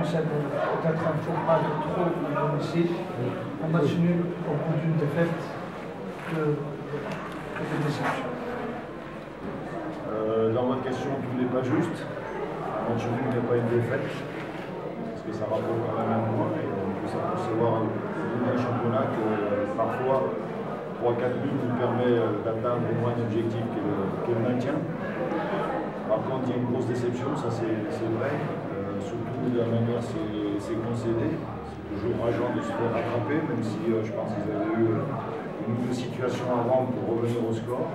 concède peut-être un faux pas de trop à domicile. Un match nul au bout d'une défaite de déception. Dans votre question, tout n'est pas juste. Un match nul n'est pas une défaite, parce que ça rapporte quand même un point. Et on peut s'apercevoir dans le championnat que parfois 3-4 buts nous permet d'atteindre au moins un objectif qui est le maintien. Par contre, il y a une grosse déception, ça c'est vrai. Surtout de la manière c'est concédé. C'est toujours rageant de se faire rattraper, même si je pense qu'ils avaient eu une nouvelle situation avant pour revenir au score.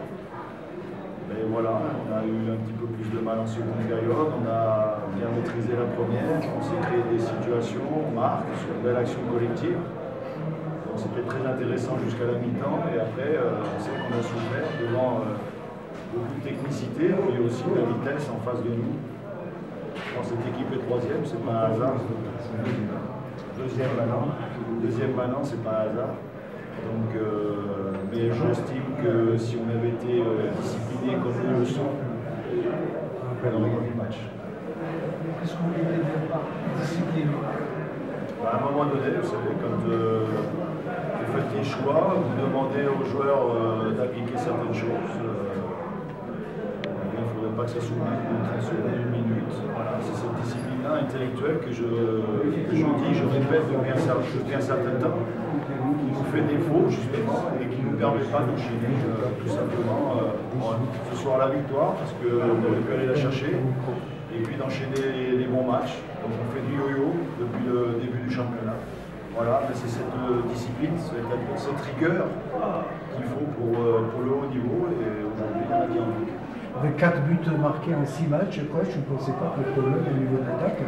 Mais voilà, on a eu un petit peu plus de mal en seconde période, on a bien maîtrisé la première, on s'est créé des situations, on marque sur une belle action collective. Donc c'était très intéressant jusqu'à la mi-temps et après on sait qu'on a souffert devant beaucoup de technicité, mais aussi la vitesse en face de nous. Quand cette équipe est troisième, c'est pas un hasard. Deuxième maintenant, c'est pas un hasard. Donc, mais j'estime que si on avait été discipliné comme nous le sommes, on aurait gagné le match. Qu'est-ce qu'on voulait dire par discipline? À un moment donné, vous savez, quand vous faites des choix, vous demandez aux joueurs d'appliquer certaines choses. Il ne faudrait pas que ça s'oublie de 30 secondes, une minute. Voilà, c'est cette discipline-là intellectuelle que je dis, je répète depuis un certain temps, qui nous fait défaut justement et qui ne nous permet pas d'enchaîner tout simplement ce soir la victoire, parce qu'on aurait pu aller la chercher, et puis d'enchaîner les bons matchs. Donc on fait du yo-yo depuis le début du championnat. Voilà, mais c'est cette discipline, cette rigueur qu'il faut pour le haut niveau, et aujourd'hui il y en a qui en manquent. Avec 4 buts marqués en 6 matchs, quoi, je ne pensais pas que le problème au niveau de l'attaque.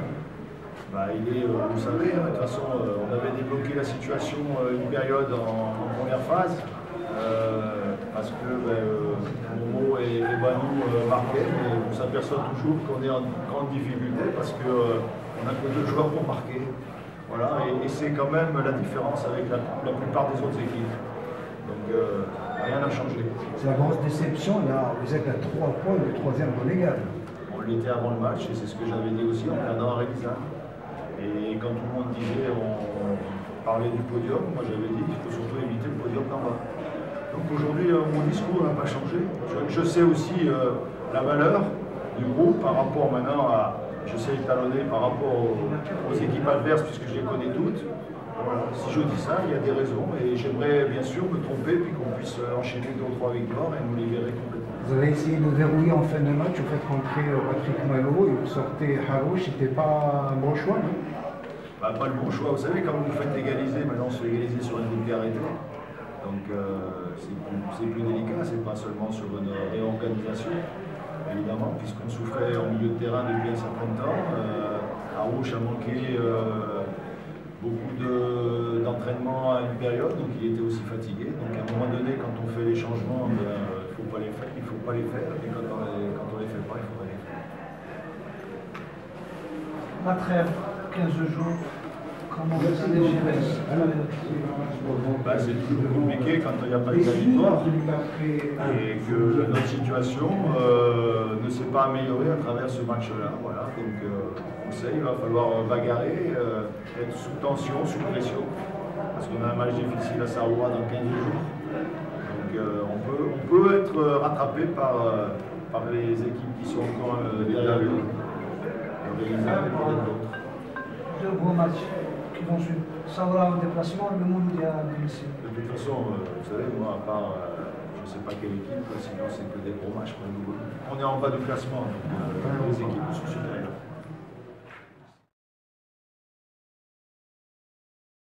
Bah, vous savez, de toute façon, on avait débloqué la situation une période en première phase, parce que Momo et Banou marquaient, mais on s'aperçoit toujours qu'on est en grande difficulté parce qu'on n'a que 2 joueurs pour marquer. Voilà, et c'est quand même la différence avec la plupart des autres équipes. Donc rien n'a changé. C'est la grosse déception, là, vous êtes à 3 points du 3e relégable. On l'était avant le match, et c'est ce que j'avais dit aussi en perdant à Réliza. Et quand tout le monde disait, on parlait du podium, moi j'avais dit qu'il faut surtout éviter le podium d'en bas. Donc aujourd'hui, mon discours n'a pas changé. Je sais aussi la valeur du groupe par rapport maintenant à, je sais étalonner par rapport aux équipes adverses, puisque je les connais toutes. Voilà. Si je dis ça, il y a des raisons, et j'aimerais bien sûr me tromper, puis qu'on puisse enchaîner 2 ou 3 victoires et nous libérer complètement. Vous avez essayé de verrouiller en fin de match, vous faites rentrer Patrick Malo et vous sortez Harouche, c'était pas un bon choix, non? Pas le bon choix, vous savez, quand vous vous faites égaliser, maintenant on se fait égaliser sur une ligne arrêtée. Donc c'est plus délicat, c'est pas seulement sur une réorganisation, évidemment, puisqu'on souffrait en milieu de terrain depuis un certain temps. Harouche a manqué beaucoup d'entraînement à une période, donc il était aussi fatigué. Donc à un moment donné, quand on fait les changements, il ne faut pas les faire, et quand on les fait pas, il faut pas les faire. La trêve, 15 jours, comment vous allez gérer ça? C'est toujours compliqué quand il n'y a pas de victoire et que notre situation ne s'est pas améliorée à travers ce match-là. Voilà. Donc on sait, il va falloir bagarrer, être sous tension, sous pression, parce qu'on a un match difficile à Saroua dans 15 jours. Donc on peut être rattrapé par les équipes qui sont encore derrière nous. Deux gros matchs qui vont suivre. Saoura en déplacement, le Mondial à domicile. De toute façon, vous savez, moi, à part, je ne sais pas quelle équipe, sinon c'est que des gros matchs pour nous. On est en bas du classement, donc les équipes sont super.